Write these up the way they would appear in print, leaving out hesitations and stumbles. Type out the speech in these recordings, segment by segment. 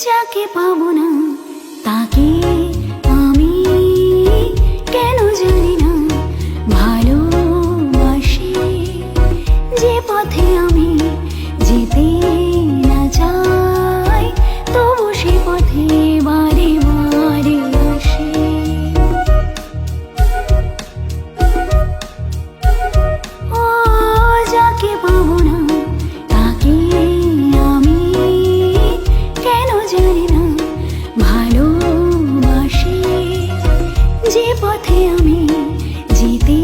যাকে পাবো না তাকে আমি কেন জানি না ভালোবাসি। যে পথে আমি যেতে না চাই তবু সে পথে বারে বারে আসি। ও যাকে পাবো না তাকে আমি কেন জানি না ভালোবাসি। যে পথে আমি যেতে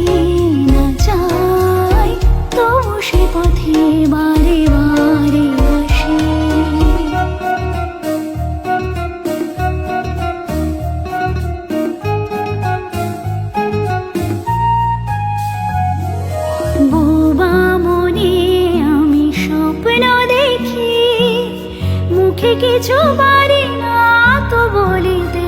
না চাই তবু সে পথে বারে বারে আসি। বোবা মনে আমি স্বপ্ন দেখি, মুখে কিছু পারি না তো বলিতে